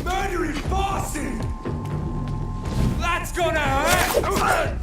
Murdering bosses! That's gonna hurt!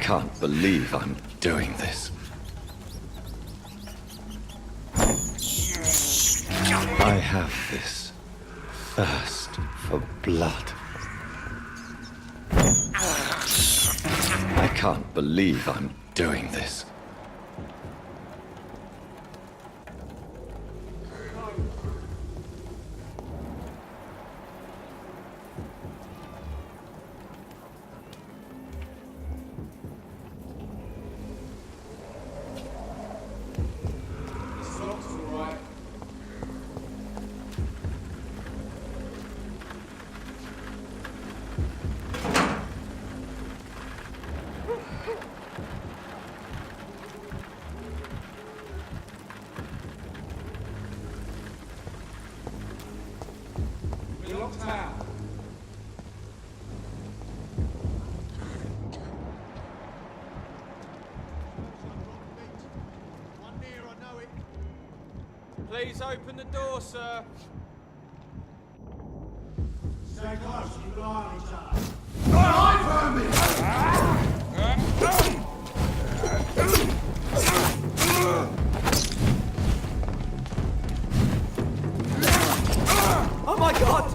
can't believe I'm doing this. I have this thirst for blood. I can't believe I'm doing this. Please open the door, sir. Stay close, keep an eye on each other. Oh my god!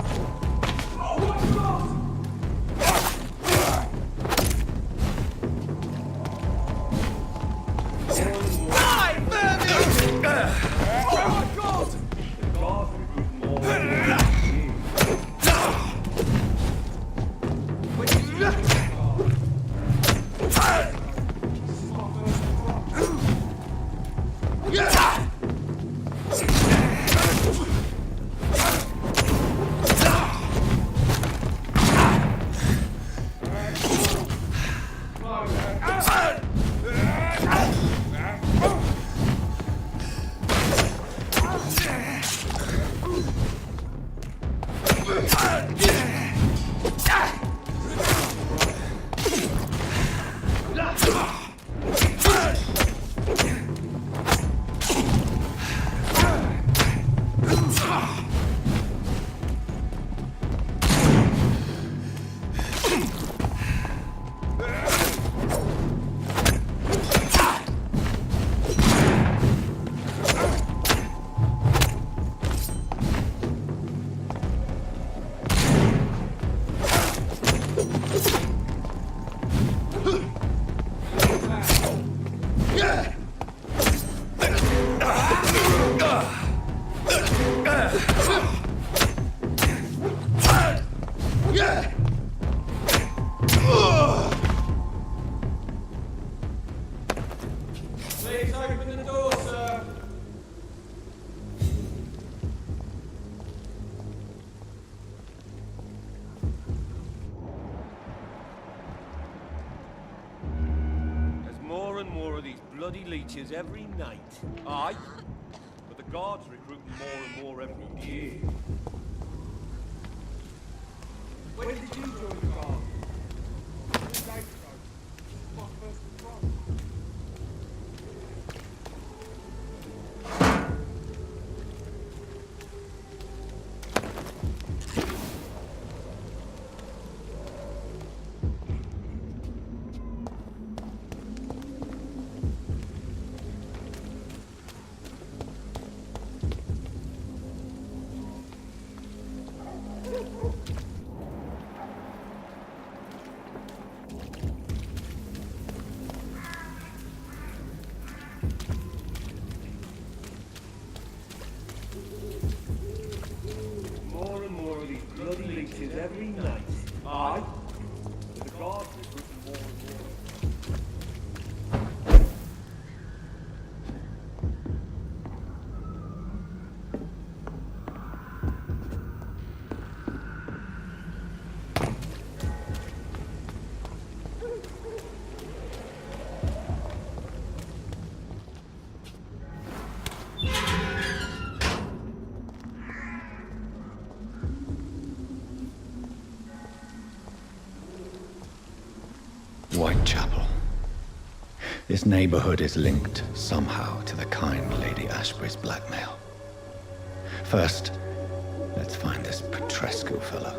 Please open the door, sir. There's more and more of these bloody leeches every night. Aye, but the guards recruit more and more every year. When did you join the guard? 2 days ago. My first patrol. More and more of these bloody leeches every night. Aye, but the guards recruit more and more. Whitechapel. This neighborhood is linked somehow to the kind Lady Ashbury's blackmail. First, let's find this Petrescu fellow.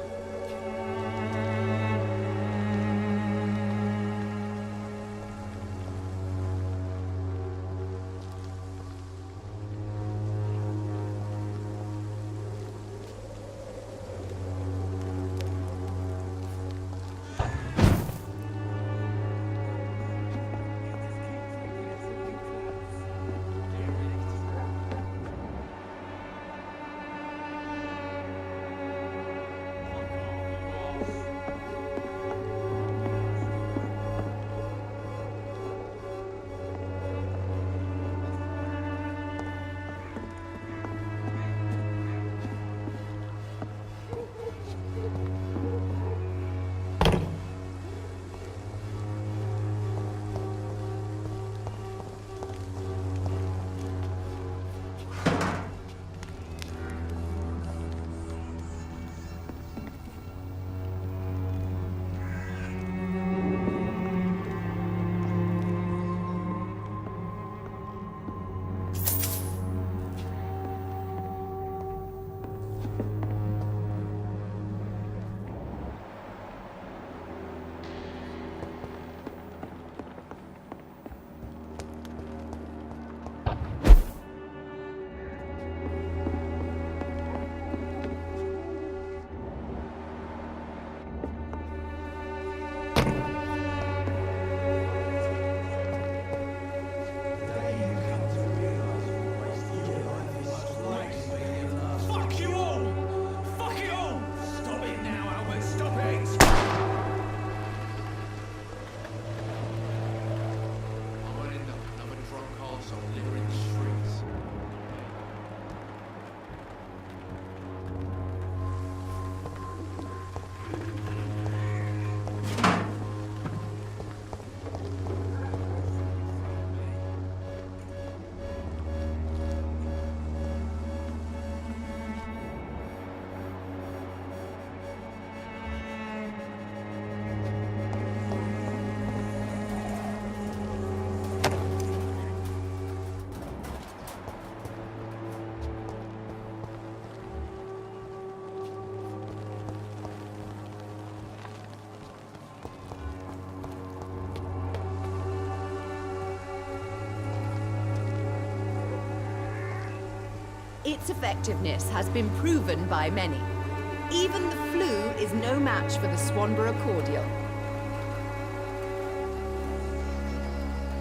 Its effectiveness has been proven by many. Even the flu is no match for the Swanborough cordial.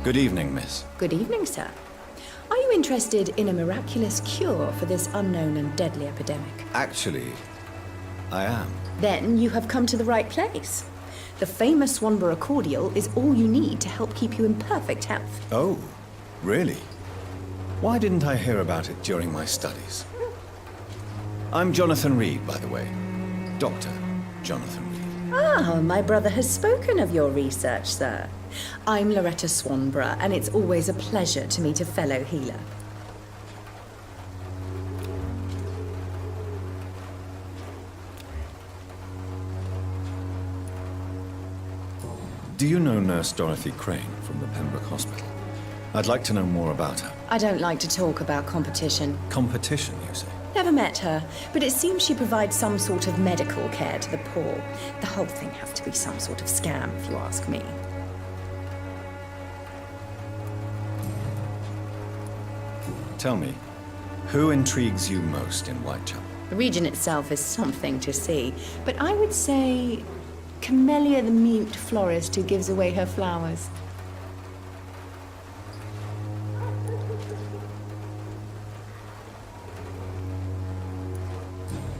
Good evening, miss. Good evening, sir. Are you interested in a miraculous cure for this unknown and deadly epidemic? Actually, I am. Then you have come to the right place. The famous Swanborough cordial is all you need to help keep you in perfect health. Oh, really? Why didn't I hear about it during my studies? I'm Jonathan Reed, by the way. Dr. Jonathan Reed. Ah, my brother has spoken of your research, sir. I'm Loretta Swanborough, and it's always a pleasure to meet a fellow healer. Do you know Nurse Dorothy Crane from the Pembroke Hospital? I'd like to know more about her. I don't like to talk about competition. Competition, you say? Never met her, but it seems she provides some sort of medical care to the poor. The whole thing has to be some sort of scam, if you ask me. Tell me, who intrigues you most in Whitechapel? The region itself is something to see, but I would say Camellia the mute florist who gives away her flowers.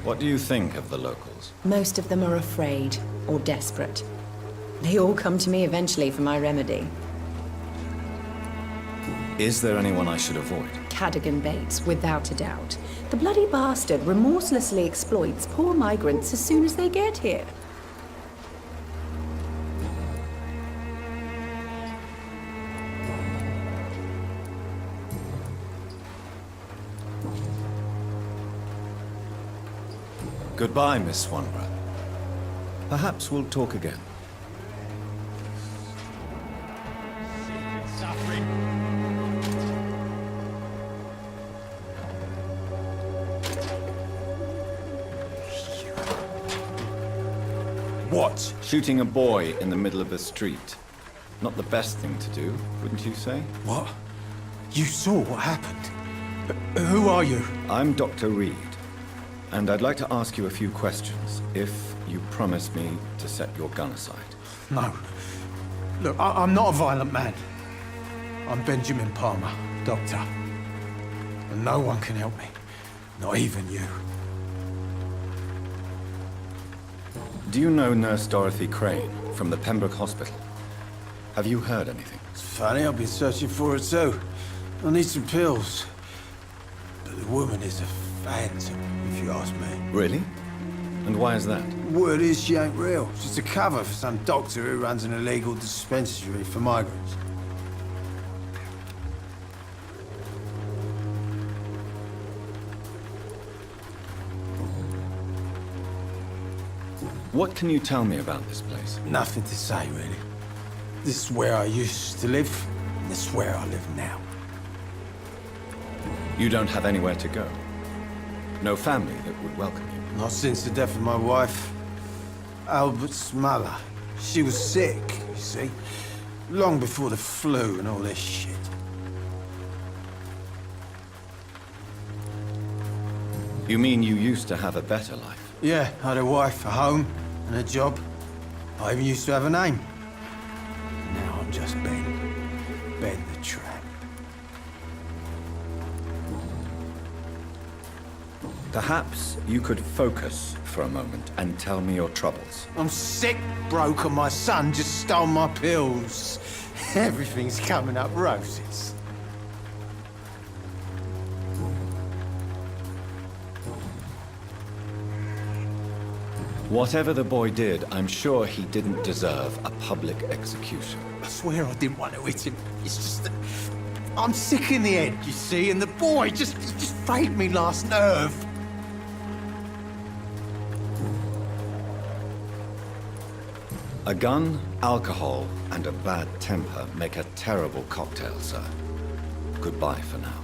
What do you think of the locals? Most of them are afraid or desperate. They all come to me eventually for my remedy. Is there anyone I should avoid? Cadogan Bates, without a doubt. The bloody bastard remorselessly exploits poor migrants as soon as they get here. Goodbye, Miss Swanborough. Perhaps we'll talk again. Suffering. What? Shooting a boy in the middle of the street. Not the best thing to do, wouldn't you say? What? You saw what happened? Who are you? I'm Dr. Reed, and I'd like to ask you a few questions, if you promise me to set your gun aside. No. Look, I'm not a violent man. I'm Benjamin Palmer, doctor. And no one can help me. Not even you. Do you know Nurse Dorothy Crane from the Pembroke Hospital? Have you heard anything? It's funny, I've been searching for her too. I need some pills. But the woman is a phantom, if you ask me. Really? And why is that? Word is she ain't real. She's a cover for some doctor who runs an illegal dispensary for migrants. What can you tell me about this place? Nothing to say, really. This is where I used to live, and this is where I live now. You don't have anywhere to go? No family that would welcome you? Not since the death of my wife, Albert's mother. She was sick, you see. Long before the flu and all this shit. You mean you used to have a better life? Yeah, I had a wife, a home, and a job. I even used to have a name. Now I'm just Ben. Ben the Tramp. Perhaps you could focus for a moment and tell me your troubles. I'm sick, broke, and my son just stole my pills. Everything's coming up roses. Whatever the boy did, I'm sure he didn't deserve a public execution. I swear I didn't want to hit him. It's just that I'm sick in the head, you see, and the boy just frayed me last nerve. A gun, alcohol, and a bad temper make a terrible cocktail, sir. Goodbye for now.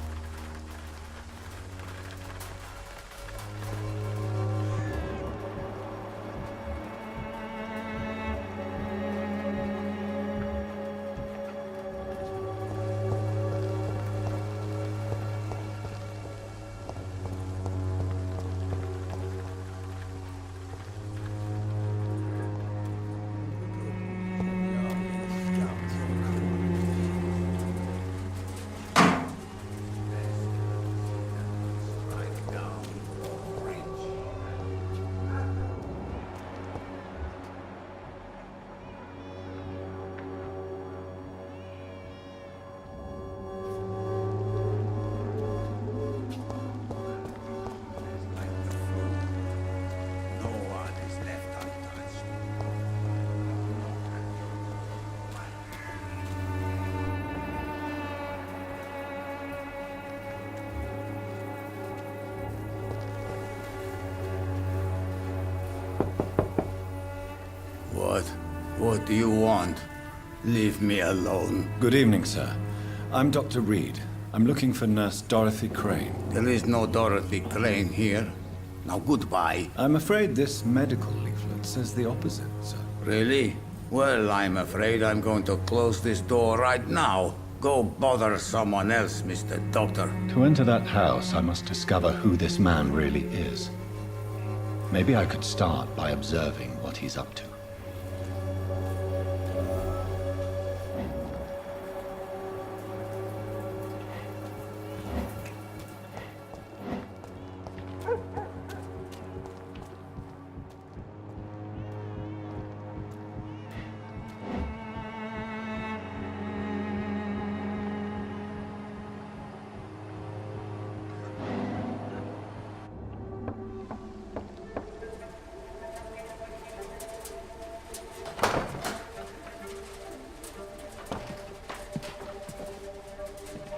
do you want? Leave me alone. Good evening, sir. I'm Dr. Reed. I'm looking for Nurse Dorothy Crane. There is no Dorothy Crane here. Now goodbye. I'm afraid this medical leaflet says the opposite, sir. Really? Well, I'm afraid I'm going to close this door right now. Go bother someone else, Mr. Doctor. To enter that house, I must discover who this man really is. Maybe I could start by observing what he's up to.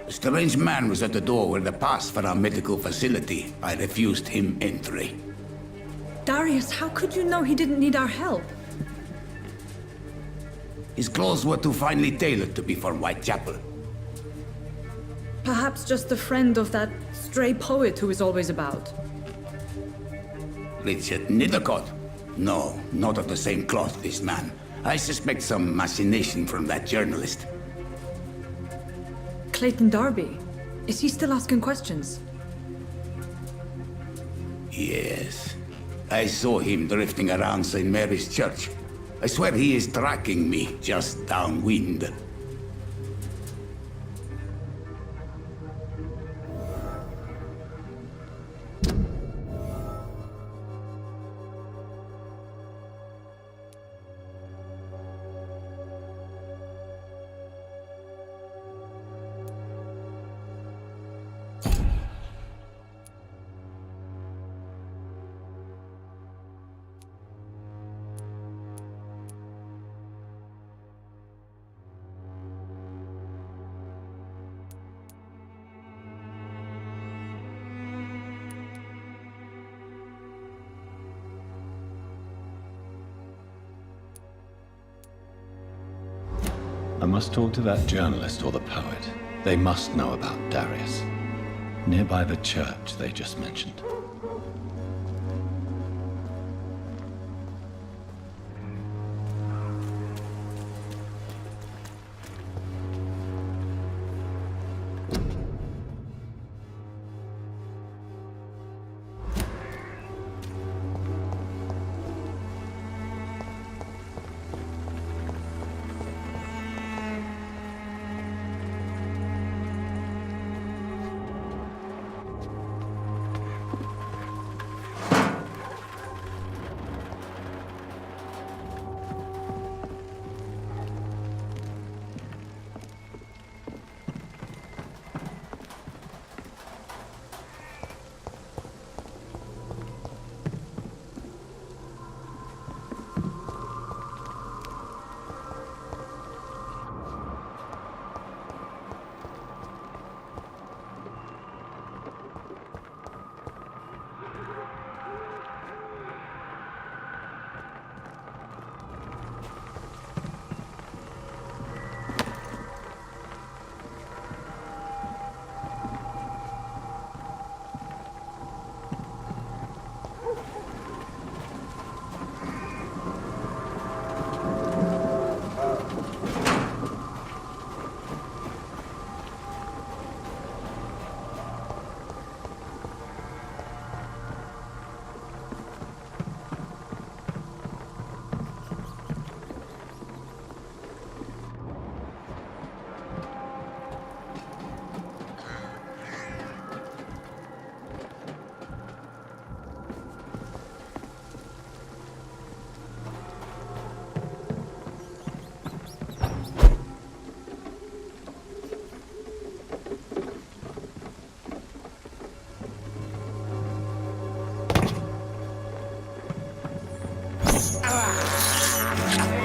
A strange man was at the door with a pass for our medical facility. I refused him entry. Darius, how could you know he didn't need our help? His clothes were too finely tailored to be for Whitechapel. Perhaps just a friend of that stray poet who is always about. Richard Nithercott? No, not of the same cloth, this man. I suspect some machination from that journalist. Clayton Darby. Is he still asking questions? Yes. I saw him drifting around St. Mary's Church. I swear he is tracking me just downwind. I must talk to that journalist or the poet. They must know about Darius. Nearby the church they just mentioned.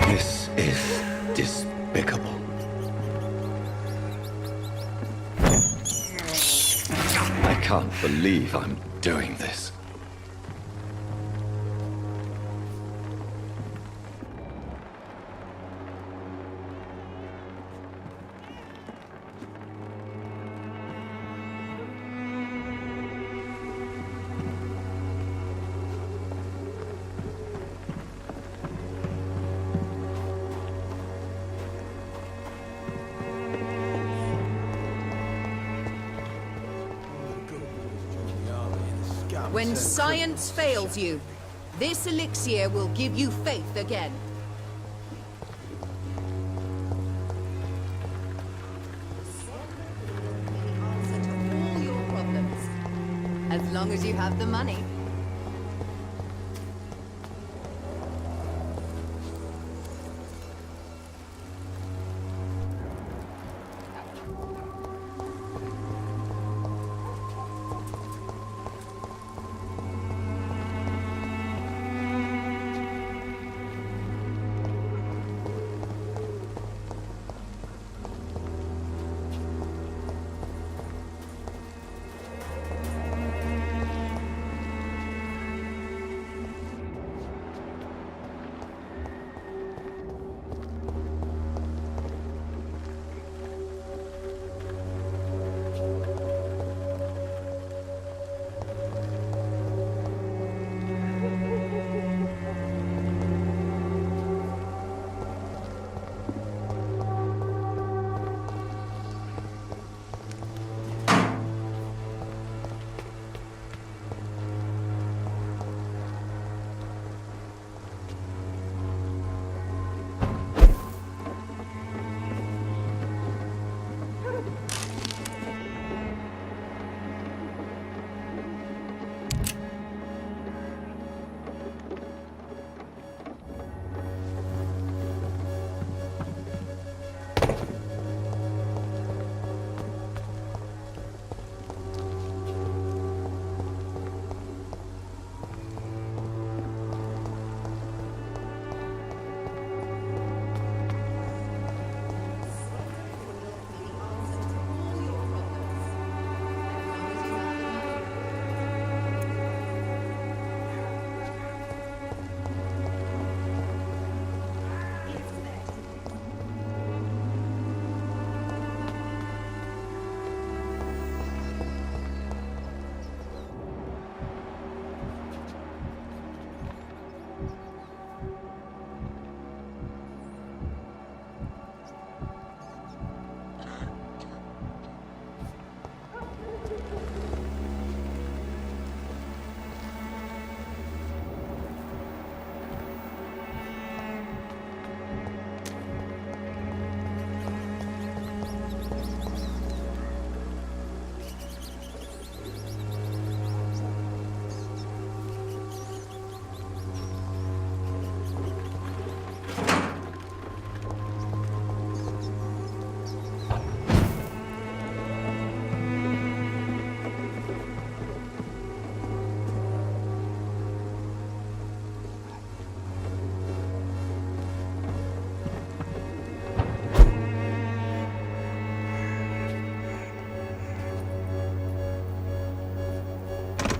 This is despicable. I can't believe I'm doing this. When science fails you, this elixir will give you faith again. Answer to all your problems. As long as you have the money.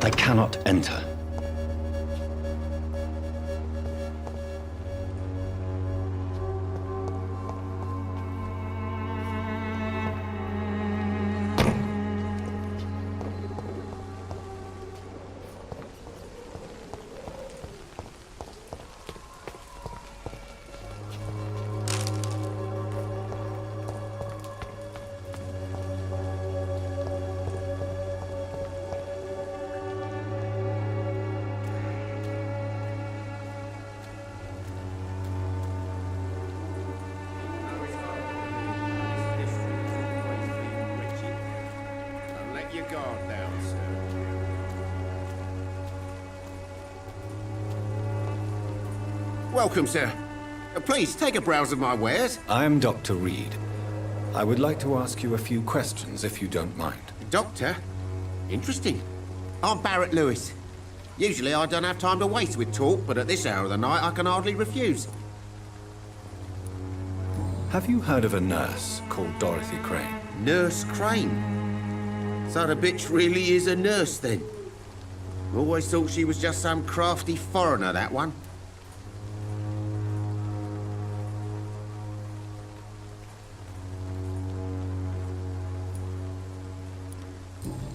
I cannot enter. Your guard down, sir. Welcome, sir. Please, take a browse of my wares. I am Dr. Reed. I would like to ask you a few questions, if you don't mind. Doctor? Interesting. I'm Barrett Lewis. Usually I don't have time to waste with talk, but at this hour of the night I can hardly refuse. Have you heard of a nurse called Dorothy Crane? Nurse Crane? So the bitch really is a nurse, then? Always thought she was just some crafty foreigner, that one.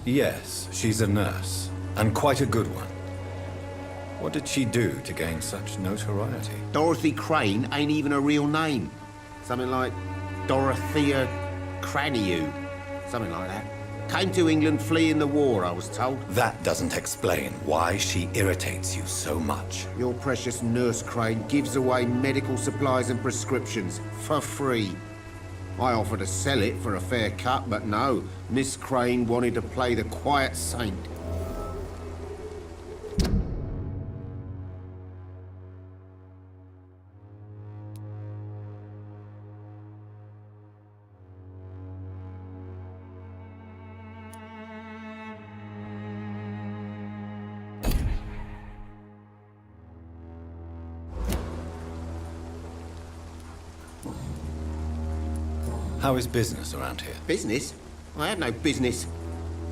Yes, she's a nurse, and quite a good one. What did she do to gain such notoriety? Dorothy Crane ain't even a real name. Something like Dorothea Craniu. Something like that. Came to England fleeing the war, I was told. That doesn't explain why she irritates you so much. Your precious nurse Crane gives away medical supplies and prescriptions for free. I offered to sell it for a fair cut, but no. Miss Crane wanted to play the quiet saint. How is business around here? Business? I have no business.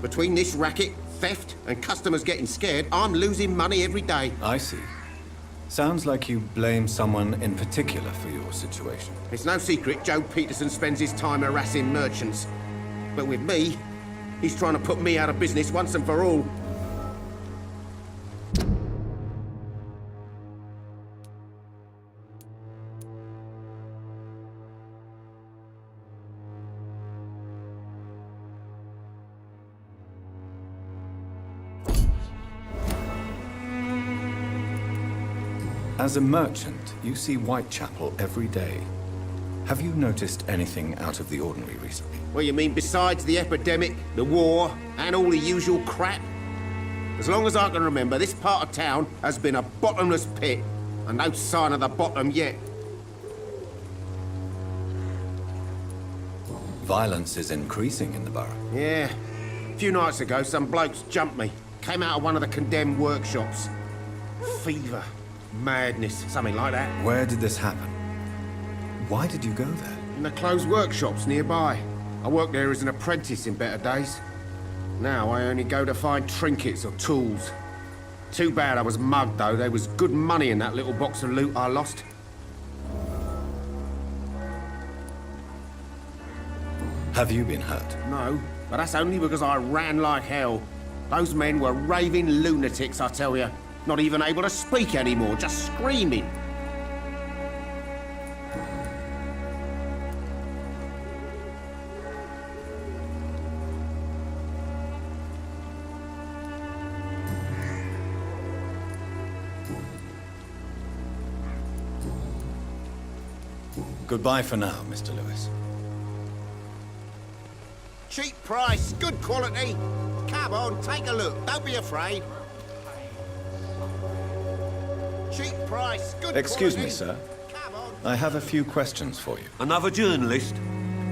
Between this racket, theft, and customers getting scared, I'm losing money every day. I see. Sounds like you blame someone in particular for your situation. It's no secret Joe Peterson spends his time harassing merchants. But with me, he's trying to put me out of business once and for all. As a merchant, you see Whitechapel every day. Have you noticed anything out of the ordinary recently? Well, you mean besides the epidemic, the war, and all the usual crap? As long as I can remember, this part of town has been a bottomless pit, and no sign of the bottom yet. Violence is increasing in the borough. Yeah. A few nights ago, some blokes jumped me. Came out of one of the condemned workshops. Fever. Madness, something like that. Where did this happen? Why did you go there? In the closed workshops nearby. I worked there as an apprentice in better days. Now I only go to find trinkets or tools. Too bad I was mugged, though. There was good money in that little box of loot I lost. Have you been hurt? No, but that's only because I ran like hell. Those men were raving lunatics, I tell you. Not even able to speak anymore, just screaming. Goodbye for now, Mr. Lewis. Cheap price, good quality. Come on, take a look, don't be afraid. Cheap price, good Excuse me, quality. sir. Come on. I have a few questions for you. Another journalist?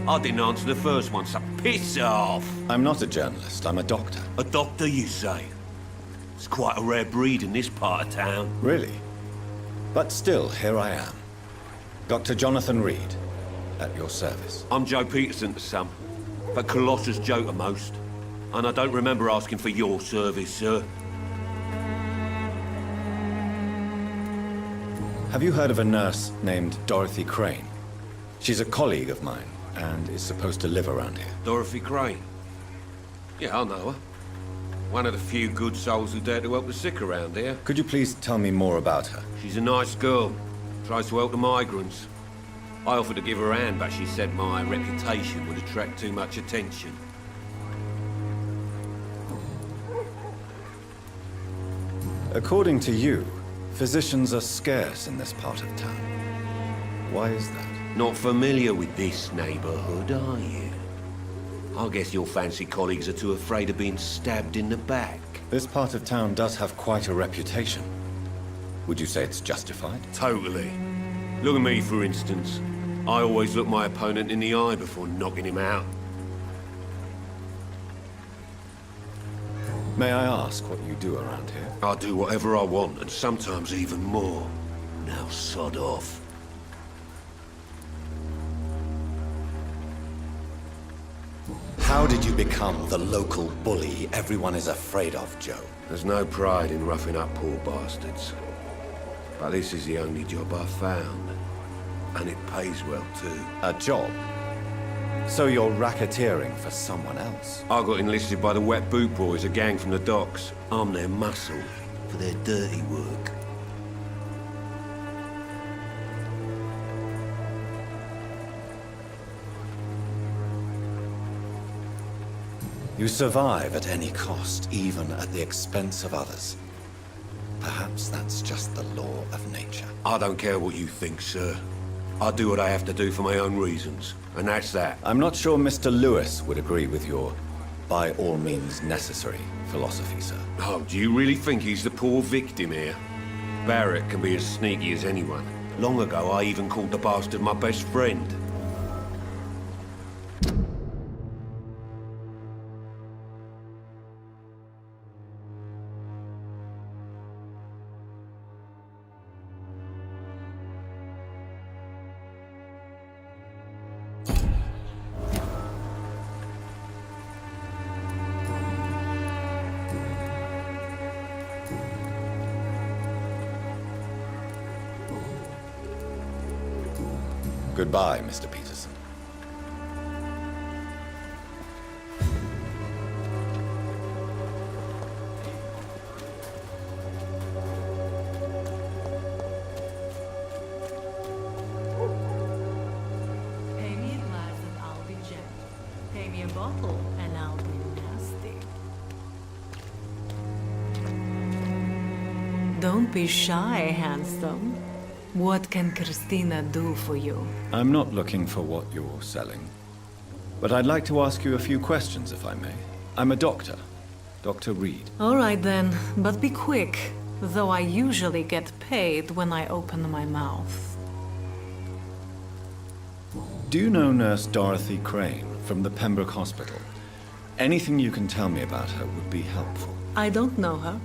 I didn't answer the first one, so piss off. I'm not a journalist, I'm a doctor. A doctor, you say? It's quite a rare breed in this part of town. Really? But still, here I am. Dr. Jonathan Reed, at your service. I'm Joe Peterson to some, but Colossus Joe to most. And I don't remember asking for your service, sir. Have you heard of a nurse named Dorothy Crane? She's a colleague of mine, and is supposed to live around here. Dorothy Crane? Yeah, I know her. One of the few good souls who dare to help the sick around here. Could you please tell me more about her? She's a nice girl. Tries to help the migrants. I offered to give her a hand, but she said my reputation would attract too much attention. According to you, physicians are scarce in this part of town. Why is that? Not familiar with this neighborhood, are you? I guess your fancy colleagues are too afraid of being stabbed in the back. This part of town does have quite a reputation. Would you say it's justified? Totally. Look at me, for instance. I always look my opponent in the eye before knocking him out. May I ask what you do around here? I do whatever I want, and sometimes even more. Now sod off. How did you become the local bully everyone is afraid of, Joe? There's no pride in roughing up poor bastards. But this is the only job I've found. And it pays well, too. A job? So you're racketeering for someone else? I got enlisted by the Wet Boot Boys, a gang from the docks. I'm their muscle for their dirty work. You survive at any cost, even at the expense of others. Perhaps that's just the law of nature. I don't care what you think, sir. I do what I have to do for my own reasons, and that's that. I'm not sure Mr. Lewis would agree with your by all means necessary philosophy, sir. Oh, do you really think he's the poor victim here? Barrett can be as sneaky as anyone. Long ago, I even called the bastard my best friend. Goodbye, Mr. Peterson. Pay me a glass and I'll be gentle. Pay me a bottle and I'll be nasty. Don't be shy, handsome. What can Christina do for you? I'm not looking for what you're selling. But I'd like to ask you a few questions, if I may. I'm a doctor. Dr. Reed. All right then, but be quick. Though I usually get paid when I open my mouth. Do you know Nurse Dorothy Crane from the Pembroke Hospital? Anything you can tell me about her would be helpful. I don't know her,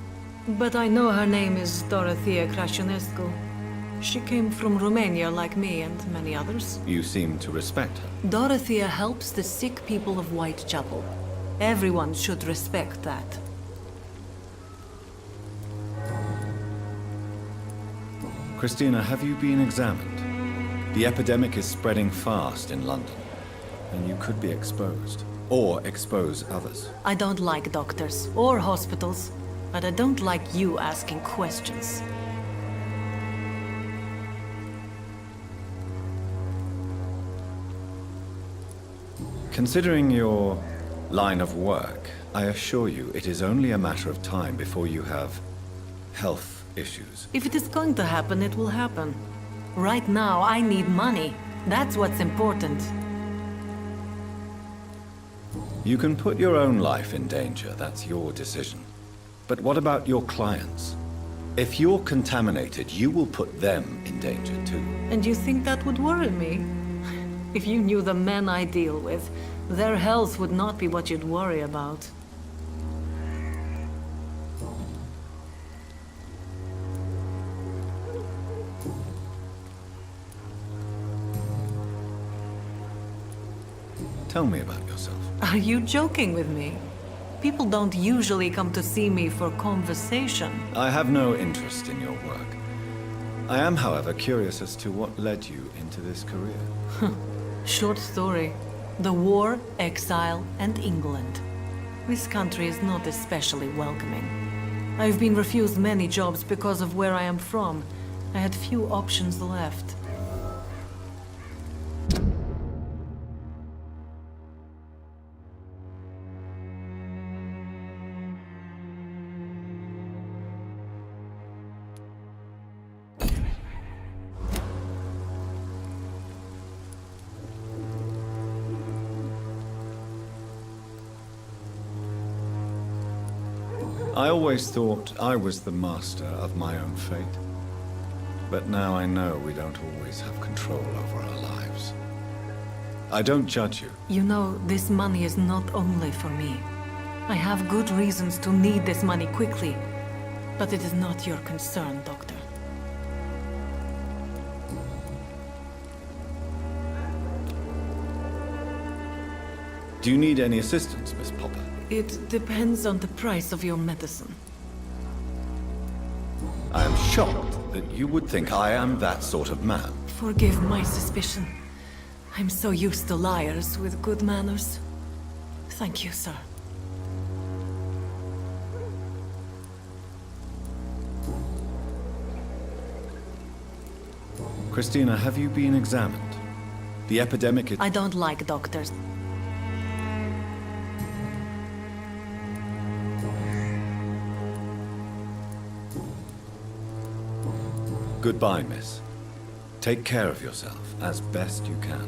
but I know her name is Dorothea Crăciunescu. She came from Romania like me and many others. You seem to respect her. Dorothea helps the sick people of Whitechapel. Everyone should respect that. Christina, have you been examined? The epidemic is spreading fast in London, and you could be exposed. Or expose others. I don't like doctors or hospitals, but I don't like you asking questions. Considering your line of work, I assure you it is only a matter of time before you have health issues. If it is going to happen, it will happen. Right now, I need money. That's what's important. You can put your own life in danger, that's your decision. But what about your clients? If you're contaminated, you will put them in danger too. And you think that would worry me? If you knew the men I deal with, their health would not be what you'd worry about. Tell me about yourself. Are you joking with me? People don't usually come to see me for conversation. I have no interest in your work. I am, however, curious as to what led you into this career. Short story. The war, exile, and England. This country is not especially welcoming. I've been refused many jobs because of where I am from. I had few options left. I always thought I was the master of my own fate. But now I know we don't always have control over our lives. I don't judge you. You know, this money is not only for me. I have good reasons to need this money quickly. But it is not your concern, Doctor. Do you need any assistance, Miss Popper? It depends on the price of your medicine. I am shocked that you would think I am that sort of man. Forgive my suspicion. I'm so used to liars with good manners. Thank you, sir. Christina, have you been examined? The epidemic is... I don't like doctors. Goodbye, miss. Take care of yourself as best you can.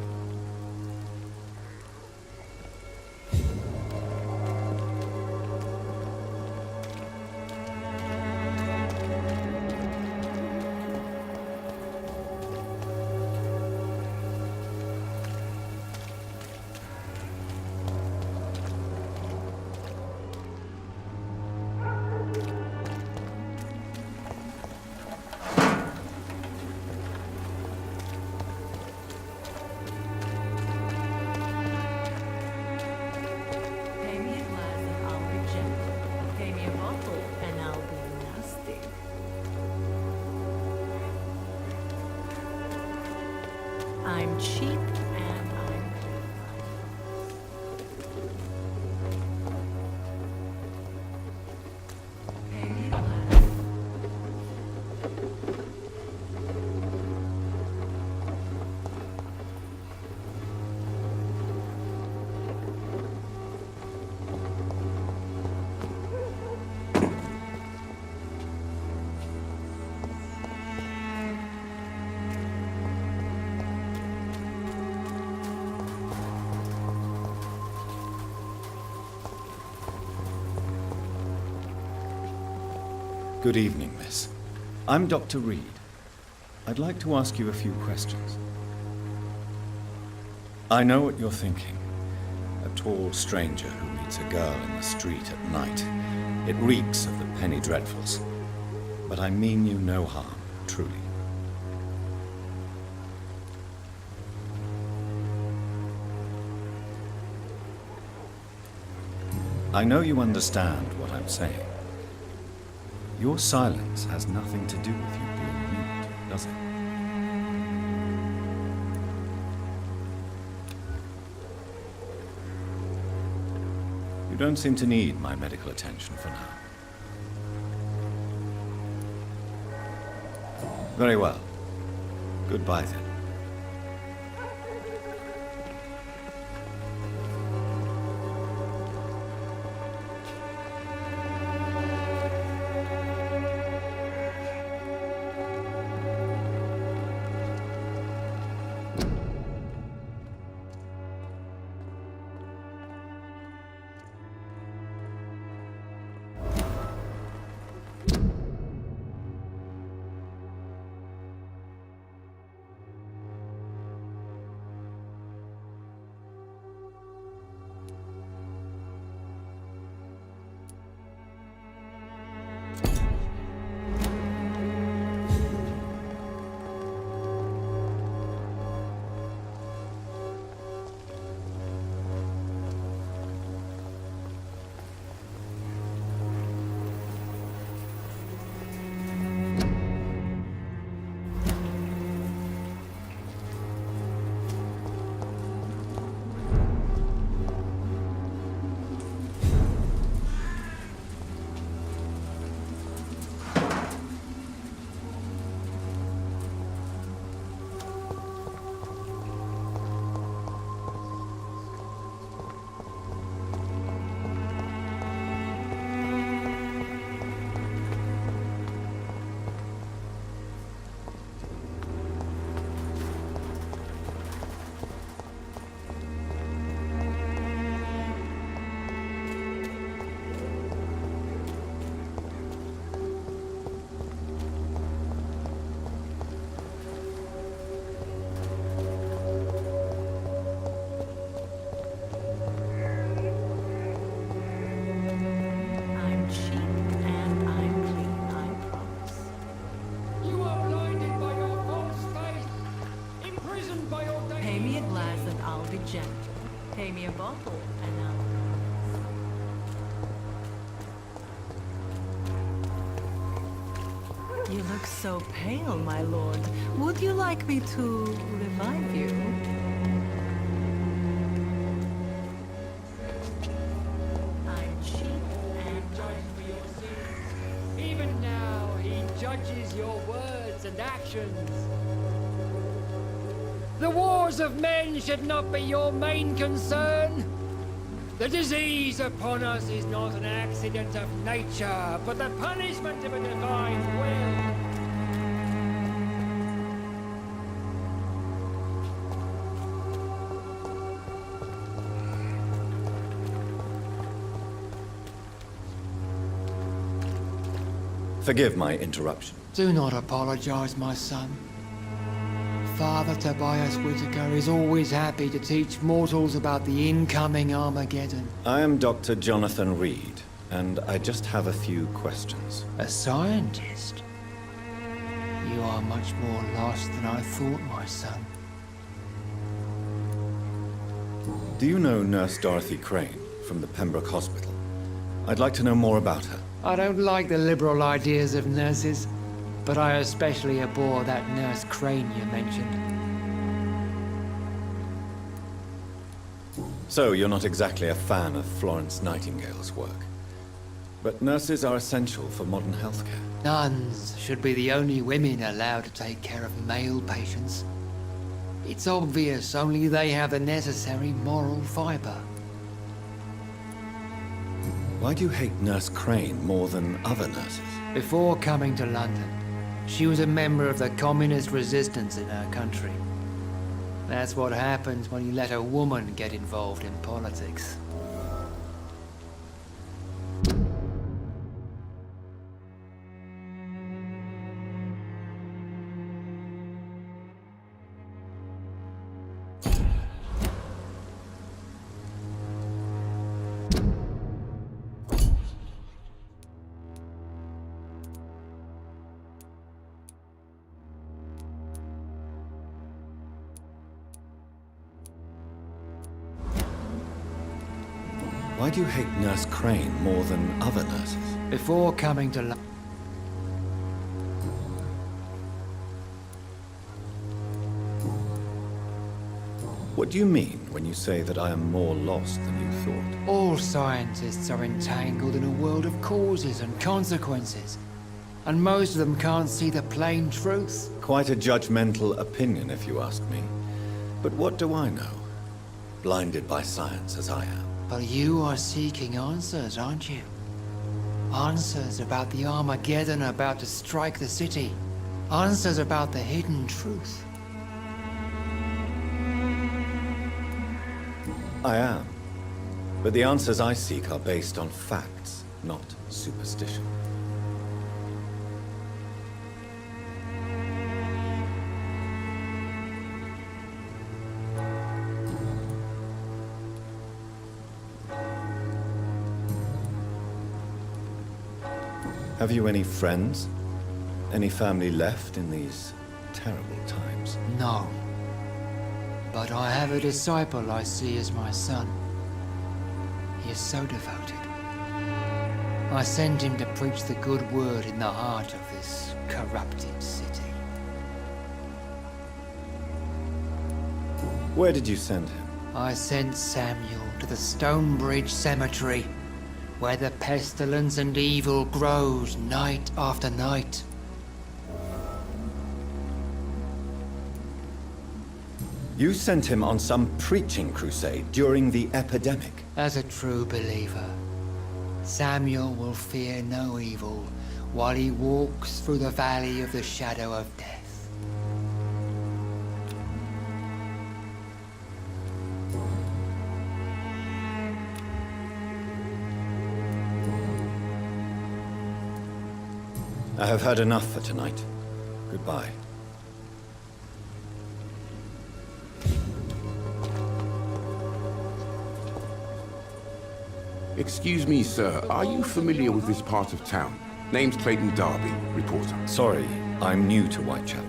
Pay me a glass and I'll be gentle. Pay me a bottle and I'll be nasty. I'm cheap and I'm Pay me a glass. Good evening, miss. I'm Dr. Reed. I'd like to ask you a few questions. I know what you're thinking. A tall stranger who meets a girl in the street at night. It reeks of the penny dreadfuls. But I mean you no harm, truly. I know you understand what I'm saying. Your silence has nothing to do with you being mute, does it? You don't seem to need my medical attention for now. Very well. Goodbye then. Pay me a bottle, and I'll... You look so pale, my lord. Would you like me to revive you? I'm cheap and judged for your sins. Even now, he judges your words and actions. The wars of men should not be your main concern. The disease upon us is not an accident of nature, but the punishment of a divine will. Forgive my interruption. Do not apologize, my son. Father Tobias Whitaker is always happy to teach mortals about the incoming Armageddon. I am Dr. Jonathan Reed, and I just have a few questions. A scientist? You are much more lost than I thought, my son. Do you know Nurse Dorothy Crane from the Pembroke Hospital? I'd like to know more about her. I don't like the liberal ideas of nurses, but I especially abhor that Nurse Crane you mentioned. So, you're not exactly a fan of Florence Nightingale's work. But nurses are essential for modern healthcare. Nuns should be the only women allowed to take care of male patients. It's obvious only they have the necessary moral fiber. Why do you hate Nurse Crane more than other nurses? Before coming to London, she was a member of the communist resistance in her country. That's what happens when you let a woman get involved in politics. Why do you hate Nurse Crane more than other nurses? Before coming to London, What do you mean when you say that I am more lost than you thought? all scientists are entangled in a world of causes and consequences. And most of them can't see the plain truth. Quite a judgmental opinion, if you ask me. But what do I know? Blinded by science as I am. But you are seeking answers, aren't you? Answers about the Armageddon about to strike the city. Answers about the hidden truth. I am. But the answers I seek are based on facts, not superstition. Have you any friends? Any family left in these terrible times? No. But I have a disciple I see as my son. He is so devoted. I sent him to preach the good word in the heart of this corrupted city. Where did you send him? I sent Samuel to the Stonebridge Cemetery, where the pestilence and evil grows night after night. You sent him on some preaching crusade during the epidemic. As a true believer, Samuel will fear no evil while he walks through the valley of the shadow of death. I have had enough for tonight. Goodbye. Excuse me, sir. Are you familiar with this part of town? Name's Clayton Darby, reporter. Sorry, I'm new to Whitechapel.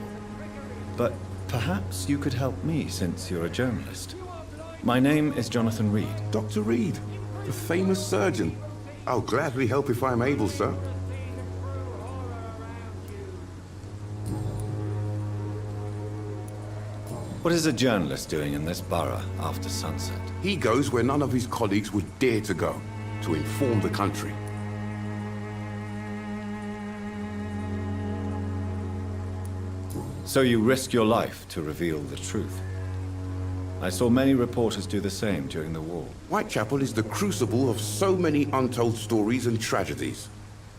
But perhaps you could help me since you're a journalist. My name is Jonathan Reed. Dr. Reed, the famous surgeon. I'll gladly help if I'm able, sir. What is a journalist doing in this borough after sunset? He goes where none of his colleagues would dare to go, to inform the country. So you risk your life to reveal the truth. I saw many reporters do the same during the war. Whitechapel is the crucible of so many untold stories and tragedies.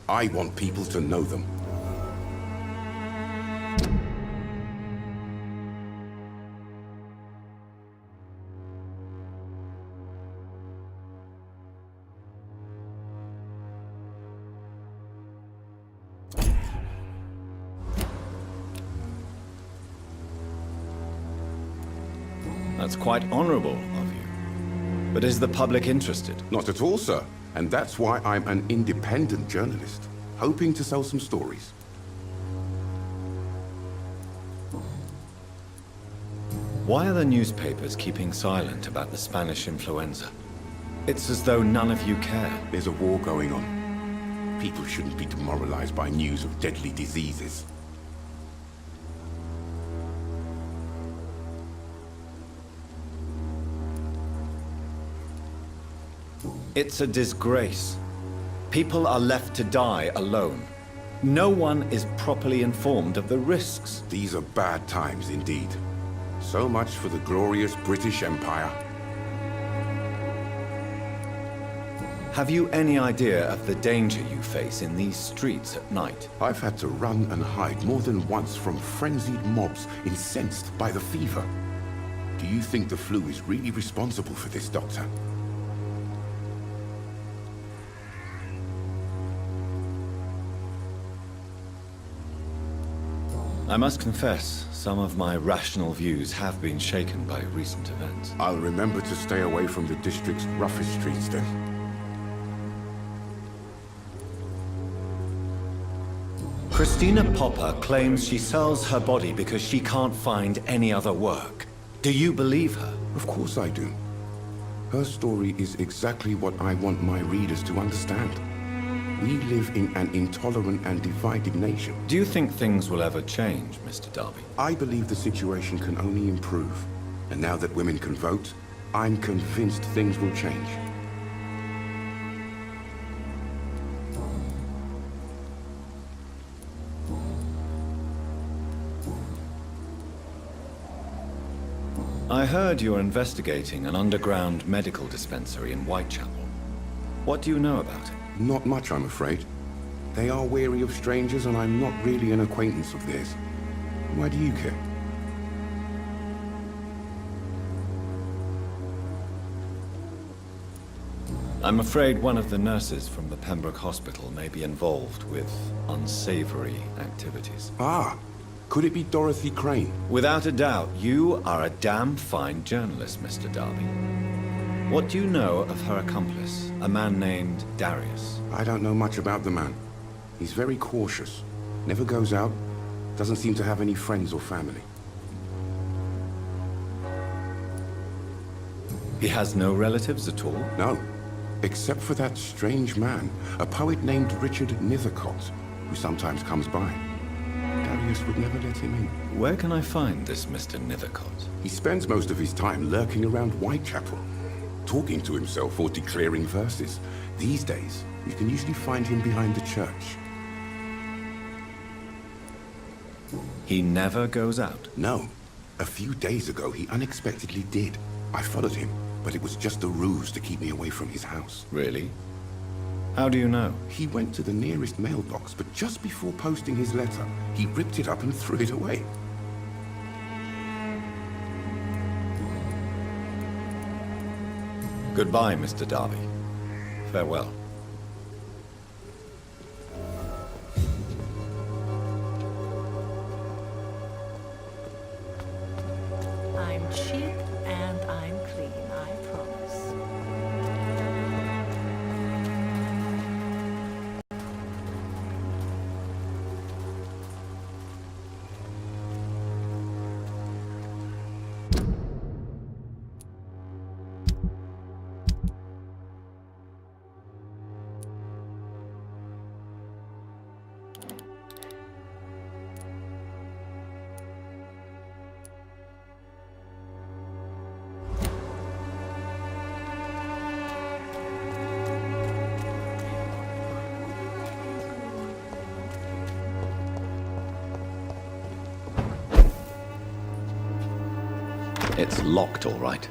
I want people to know them. That's quite honorable of you. But is the public interested? Not at all, sir. And that's why I'm an independent journalist, hoping to sell some stories. Why are the newspapers keeping silent about the Spanish influenza? It's as though none of you care. There's a war going on. People shouldn't be demoralized by news of deadly diseases. It's a disgrace. People are left to die alone. No one is properly informed of the risks. These are bad times indeed. So much for the glorious British Empire. Have you any idea of the danger you face in these streets at night? I've had to run and hide more than once from frenzied mobs incensed by the fever. Do you think the flu is really responsible for this, Doctor? I must confess, some of my rational views have been shaken by recent events. I'll remember to stay away from the district's roughest streets then. Christina Popper claims she sells her body because she can't find any other work. Do you believe her? Of course I do. Her story is exactly what I want my readers to understand. We live in an intolerant and divided nation. Do you think things will ever change, Mr. Darby? I believe the situation can only improve. And now that women can vote, I'm convinced things will change. I heard you're investigating an underground medical dispensary in Whitechapel. What do you know about it? Not much, I'm afraid. They are wary of strangers, and I'm not really an acquaintance of theirs. Why do you care? I'm afraid one of the nurses from the Pembroke Hospital may be involved with unsavory activities. Ah, could it be Dorothy Crane? Without a doubt, you are a damn fine journalist, Mr. Darby. What do you know of her accomplice, a man named Darius? I don't know much about the man. He's very cautious. Never goes out. Doesn't seem to have any friends or family. He has no relatives at all? No. Except for that strange man, a poet named Richard Nethercott, who sometimes comes by. Darius would never let him in. Where can I find this Mr. Nethercott? He spends most of his time lurking around Whitechapel, talking to himself or declaring verses. These days, you can usually find him behind the church. He never goes out? No. A few days ago, he unexpectedly did. I followed him, but it was just a ruse to keep me away from his house. Really? How do you know? He went to the nearest mailbox, but just before posting his letter, he ripped it up and threw it away. Goodbye, Mr. Darby. Farewell. I'm cheap and I'm clean, I promise. It's locked, all right.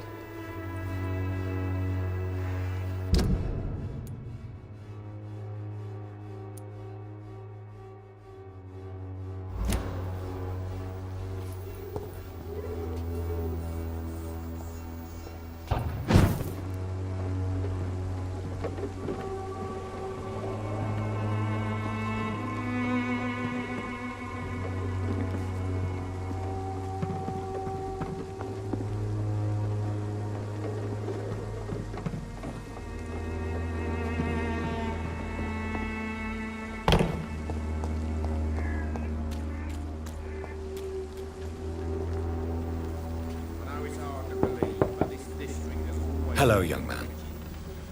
Hello, young man.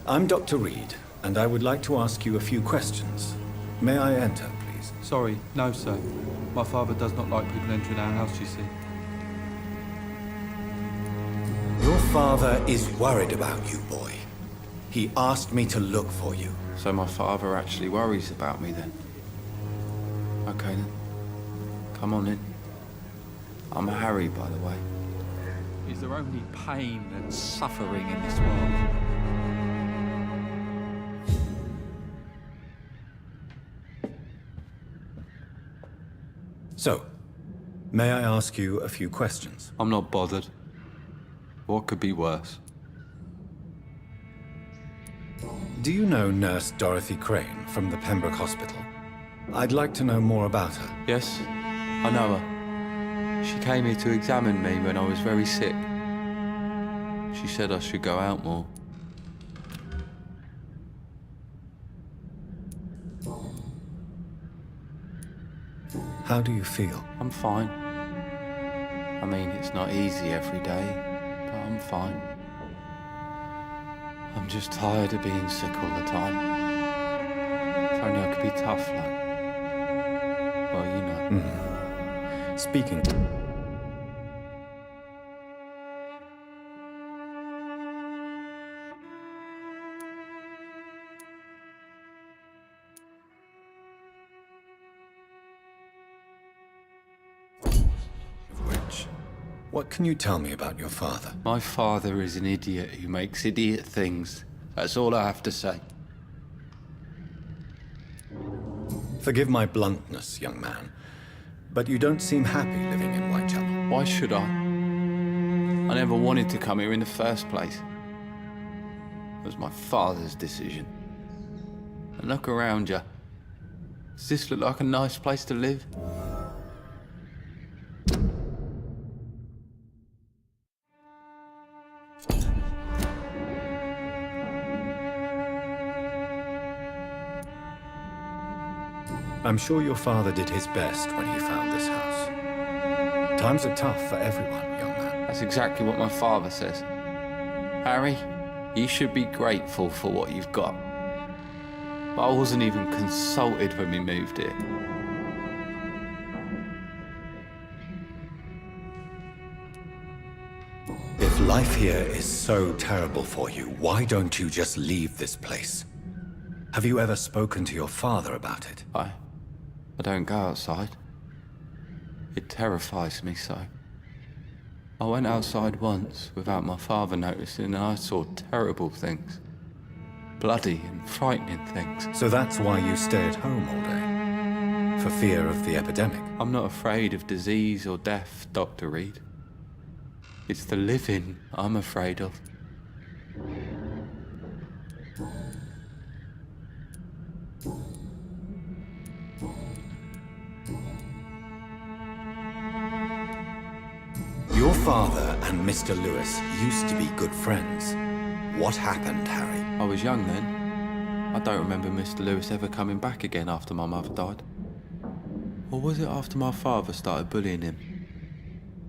I'm Dr. Reed, and I would like to ask you a few questions. May I enter, please? Sorry, no, sir. My father does not like people entering our house, you see. Your father is worried about you, boy. He asked me to look for you. So my father actually worries about me then? Okay then. Come on in. I'm Harry, by the way. Is there only pain and suffering in this world? So, may I ask you a few questions? I'm not bothered. What could be worse? Do you know Nurse Dorothy Crane from the Pembroke Hospital? I'd like to know more about her. Yes, I know her. She came here to examine me when I was very sick. She said I should go out more. How do you feel? I'm fine. I mean, it's not easy every day, but I'm fine. I'm just tired of being sick all the time. If only I could be tough, like... Well, you know. Speaking... What can you tell me about your father? My father is an idiot who makes idiot things. That's all I have to say. Forgive my bluntness, young man, but you don't seem happy living in Whitechapel. Why should I? I never wanted to come here in the first place. It was my father's decision. And look around you. Does this look like a nice place to live? I'm sure your father did his best when he found this house. Times are tough for everyone, young man. That's exactly what my father says. Harry, you should be grateful for what you've got. But I wasn't even consulted when we moved here. If life here is so terrible for you, why don't you just leave this place? Have you ever spoken to your father about it? I don't go outside. It terrifies me so. I went outside once without my father noticing and I saw terrible things. Bloody and frightening things. So that's why you stay at home all day? For fear of the epidemic? I'm not afraid of disease or death, Dr. Reed. It's the living I'm afraid of. Your father and Mr. Lewis used to be good friends. What happened, Harry? I was young then. I don't remember Mr. Lewis ever coming back again after my mother died. Or was it after my father started bullying him?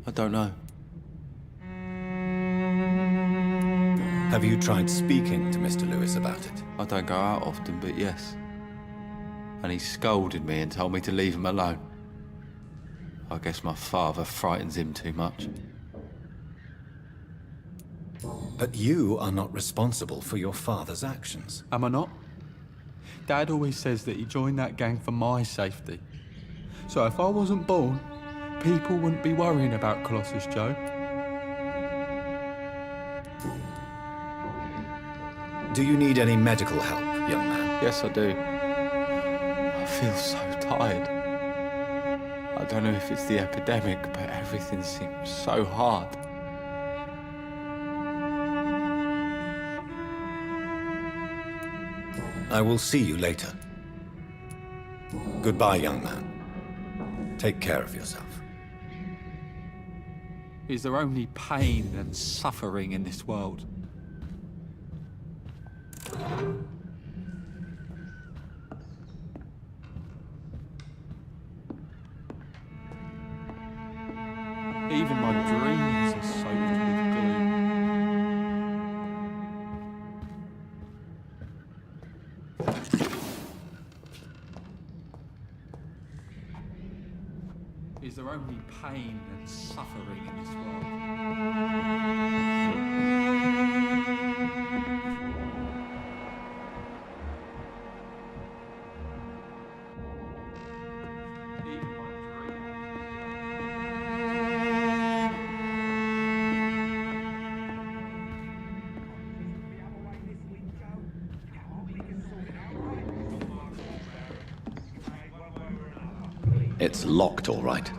I don't know. Have you tried speaking to Mr. Lewis about it? I don't go out often, but yes. And he scolded me and told me to leave him alone. I guess my father frightens him too much. But you are not responsible for your father's actions. Am I not? Dad always says that he joined that gang for my safety. So if I wasn't born, people wouldn't be worrying about Colossus Joe. Do you need any medical help, young man? Yes, I do. I feel so tired. I don't know if it's the epidemic, but everything seems so hard. I will see you later. Goodbye, young man. Take care of yourself. Is there only pain and suffering in this world? Even my dreams are soaked with gloom. Is there only pain and suffering in this world? It's locked, all right.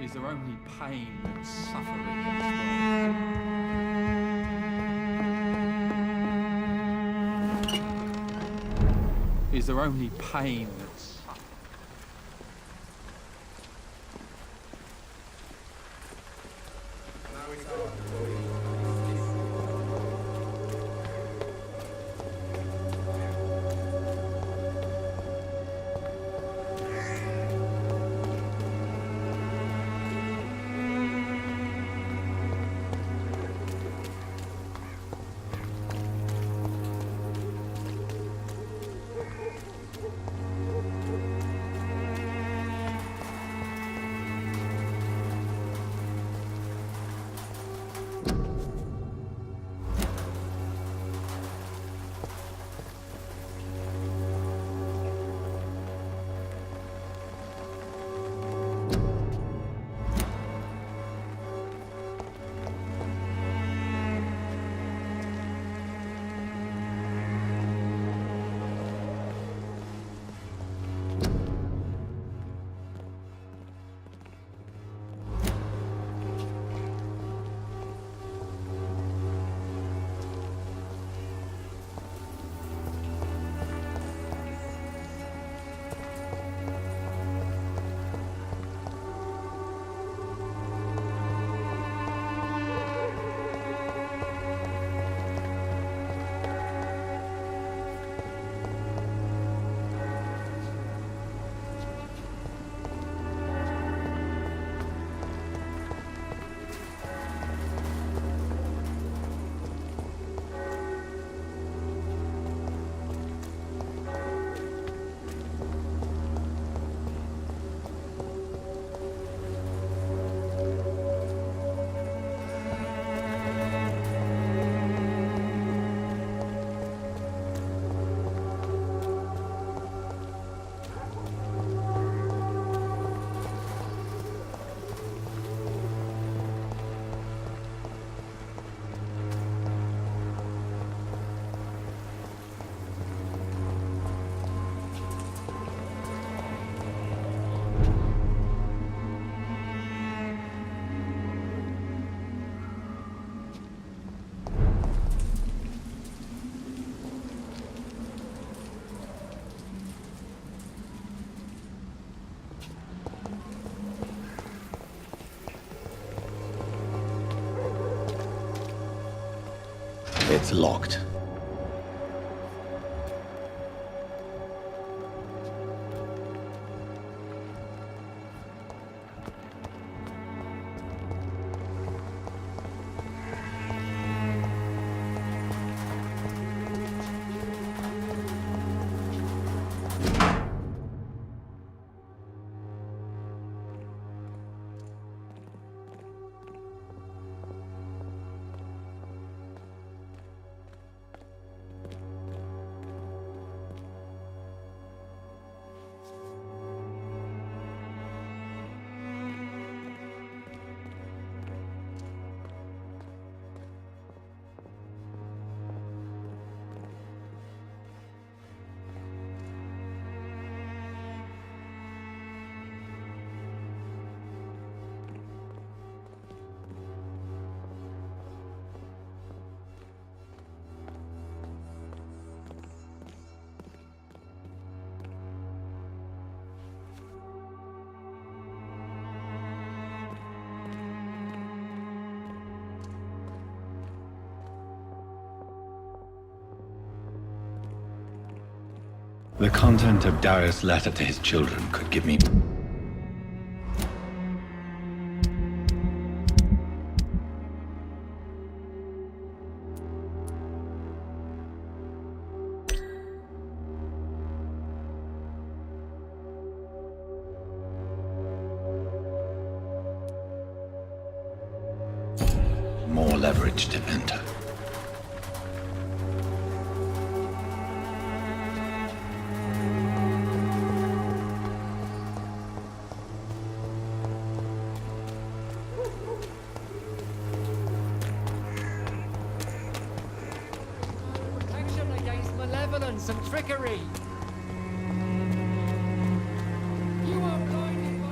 Is there only pain and suffering in this world? Is there only pain and suffering? It's locked. The content of Darius' letter to his children could give me... more leverage to enter. Protection against malevolence and trickery. You are blinded by...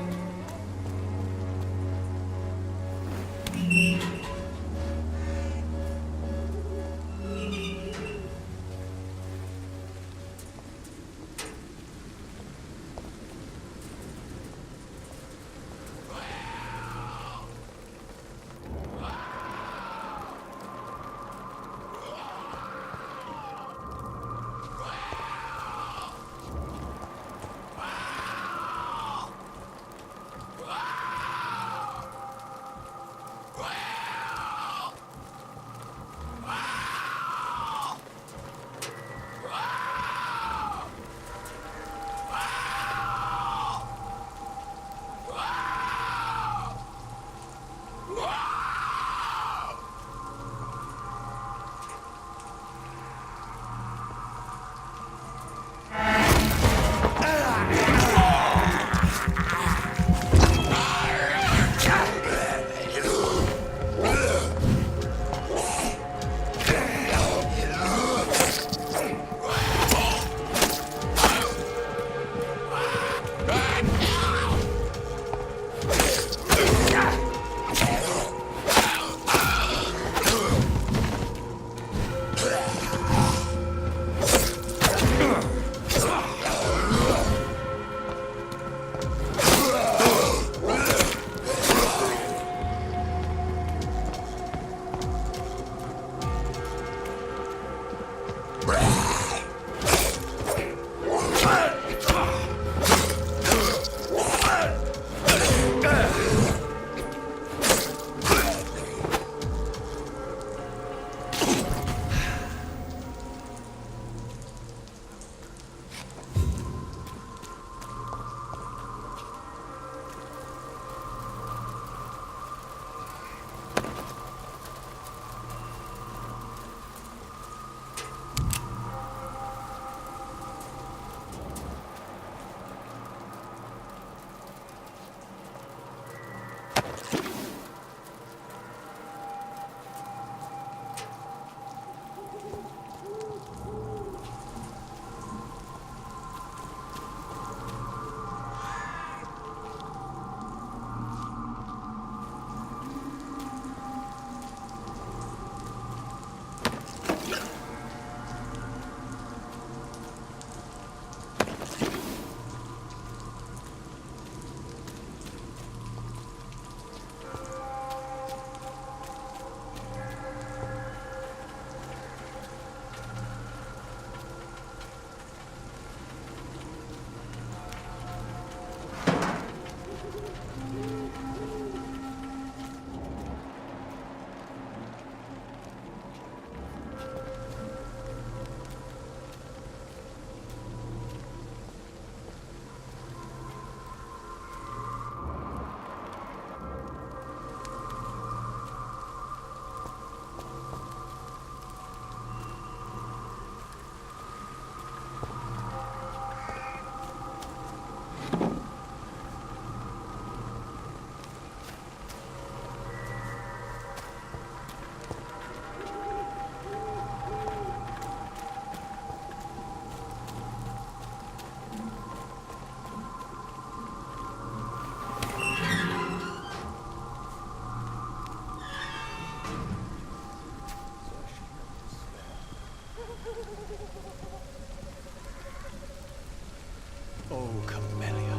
Oh, Camellia,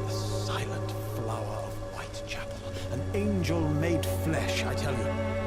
the silent flower of Whitechapel. An angel made flesh, I tell you.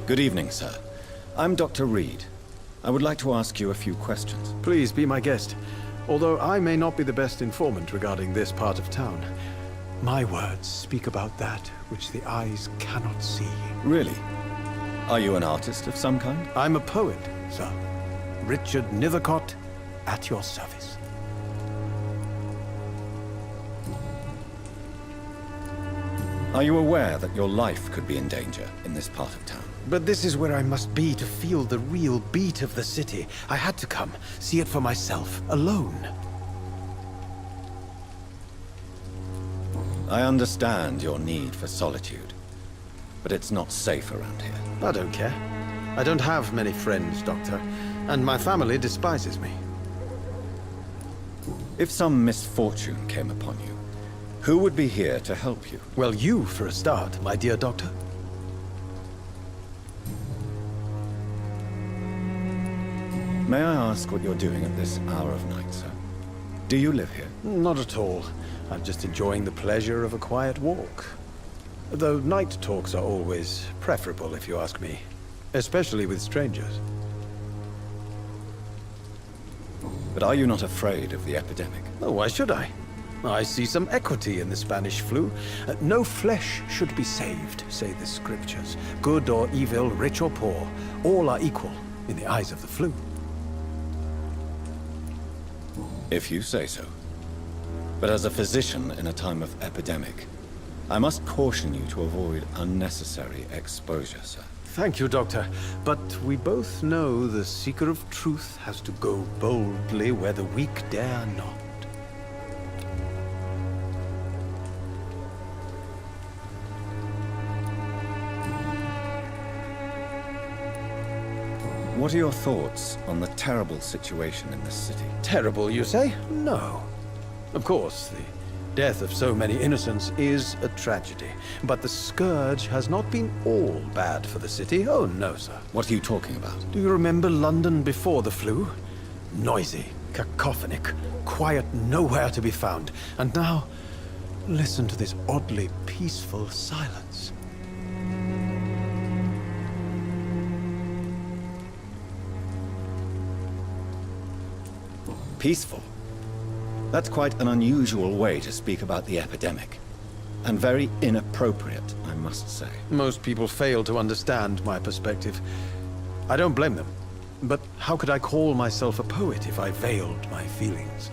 Good evening, sir. I'm Dr. Reed. I would like to ask you a few questions. Please be my guest. Although I may not be the best informant regarding this part of town, my words speak about that which the eyes cannot see. Really? Are you an artist of some kind? I'm a poet, sir. Richard Nethercott, at your service. Are you aware that your life could be in danger in this part of town? But this is where I must be to feel the real beat of the city. I had to come, see it for myself, alone. I understand your need for solitude, but it's not safe around here. I don't care. I don't have many friends, Doctor, and my family despises me. If some misfortune came upon you, who would be here to help you? Well, you, for a start, my dear Doctor. May I ask what you're doing at this hour of night, sir? Do you live here? Not at all. I'm just enjoying the pleasure of a quiet walk. Though night talks are always preferable, if you ask me. Especially with strangers. But are you not afraid of the epidemic? Oh, why should I? I see some equity in the Spanish flu. No flesh should be saved, say the scriptures. Good or evil, rich or poor, all are equal in the eyes of the flu. If you say so. But as a physician in a time of epidemic, I must caution you to avoid unnecessary exposure, sir. Thank you, Doctor. But we both know the seeker of truth has to go boldly where the weak dare not. What are your thoughts on the terrible situation in this city? Terrible, you say? No. Of course, the death of so many innocents is a tragedy. But the scourge has not been all bad for the city. Oh, no, sir. What are you talking about? Do you remember London before the flu? Noisy, cacophonic, quiet nowhere to be found. And now, listen to this oddly peaceful silence. Peaceful? That's quite an unusual way to speak about the epidemic. And very inappropriate, I must say. Most people fail to understand my perspective. I don't blame them. But how could I call myself a poet if I veiled my feelings?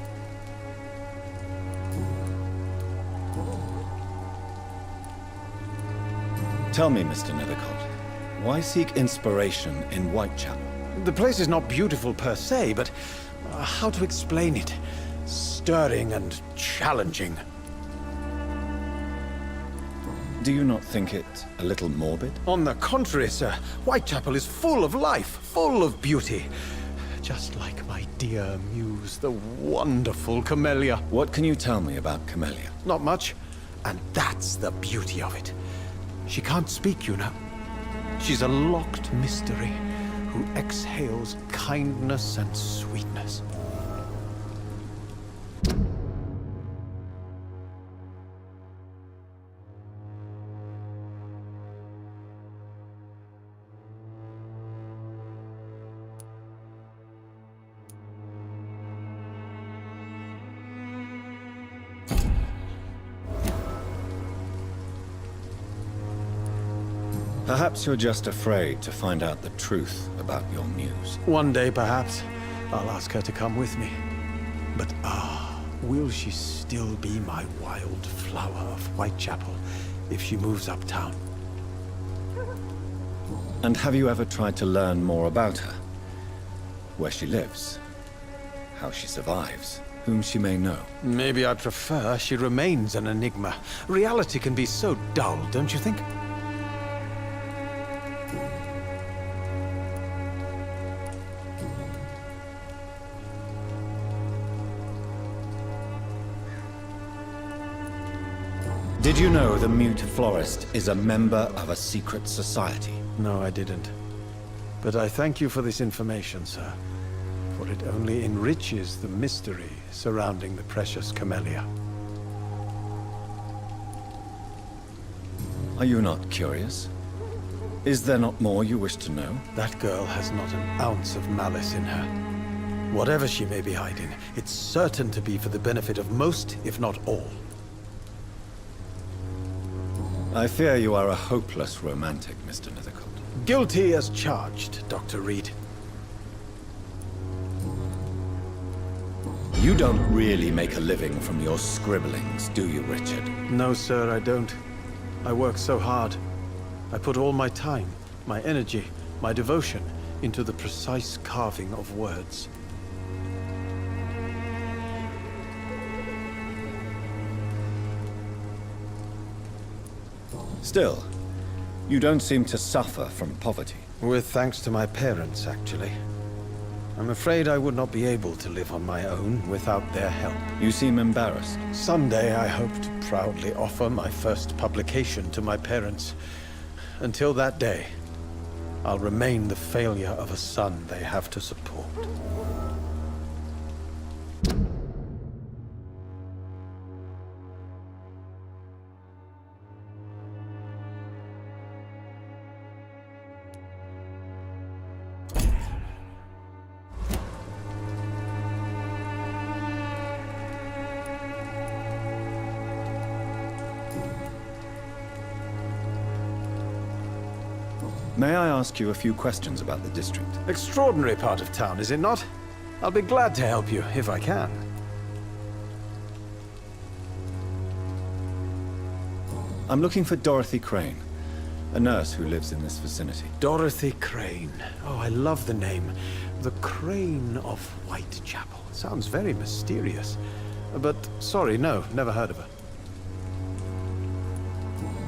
Tell me, Mr. Nethercott, why seek inspiration in Whitechapel? The place is not beautiful per se, but how to explain it? Stirring and challenging. Do you not think it a little morbid? On the contrary, sir. Whitechapel is full of life, full of beauty. Just like my dear muse, the wonderful Camellia. What can you tell me about Camellia? Not much. And that's the beauty of it. She can't speak, you know. She's a locked mystery who exhales kindness and sweetness. Perhaps you're just afraid to find out the truth about your muse. One day, perhaps, I'll ask her to come with me. But will she still be my wild flower of Whitechapel if she moves uptown? And have you ever tried to learn more about her? Where she lives? How she survives? Whom she may know? Maybe I prefer she remains an enigma. Reality can be so dull, don't you think? Did you know the mute florist is a member of a secret society? No, I didn't. But I thank you for this information, sir. For it only enriches the mystery surrounding the precious Camellia. Are you not curious? Is there not more you wish to know? That girl has not an ounce of malice in her. Whatever she may be hiding, it's certain to be for the benefit of most, if not all. I fear you are a hopeless romantic, Mr. Nethercourt. Guilty as charged, Dr. Reed. You don't really make a living from your scribblings, do you, Richard? No, sir, I don't. I work so hard. I put all my time, my energy, my devotion into the precise carving of words. Still, you don't seem to suffer from poverty. With thanks to my parents, actually. I'm afraid I would not be able to live on my own without their help. You seem embarrassed. Someday I hope to proudly offer my first publication to my parents. Until that day, I'll remain the failure of a son they have to support. May I ask you a few questions about the district? Extraordinary part of town, is it not? I'll be glad to help you, if I can. I'm looking for Dorothy Crane, a nurse who lives in this vicinity. Dorothy Crane. Oh, I love the name. The Crane of Whitechapel. Sounds very mysterious. But, sorry, no, never heard of her.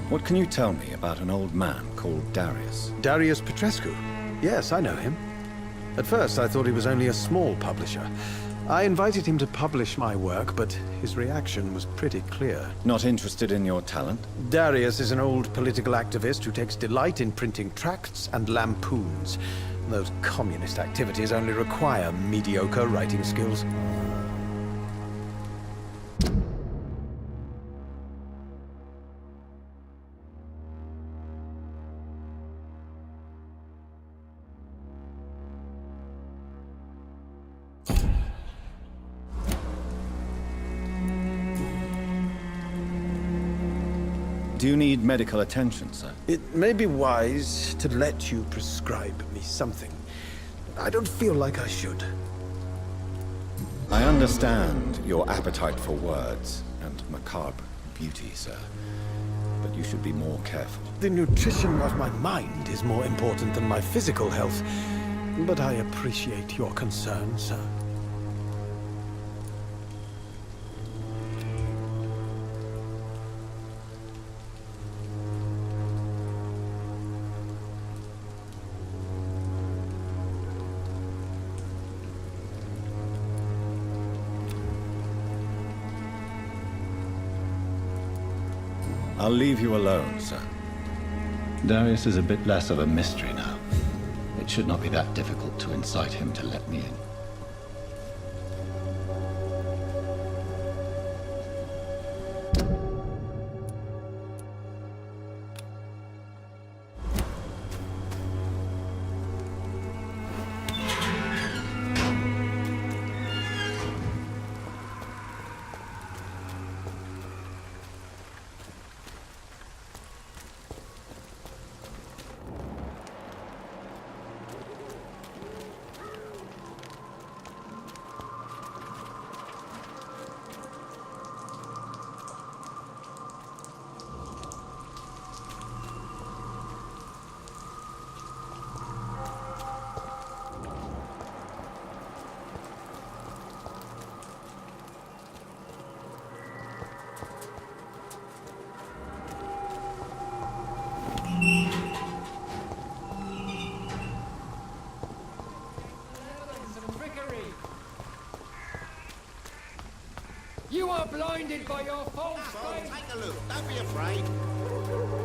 What can you tell me about an old man called Darius? Darius Petrescu? Yes, I know him. At first, I thought he was only a small publisher. I invited him to publish my work, but his reaction was pretty clear. Not interested in your talent? Darius is an old political activist who takes delight in printing tracts and lampoons. Those communist activities only require mediocre writing skills. Do you need medical attention, sir? It may be wise to let you prescribe me something. I don't feel like I should. I understand your appetite for words and macabre beauty, sir. But you should be more careful. The nutrition of my mind is more important than my physical health. But I appreciate your concern, sir. I'll leave you alone, sir. Darius is a bit less of a mystery now. It should not be that difficult to incite him to let me in. You are blinded by your false faith. Take a look. Don't be afraid.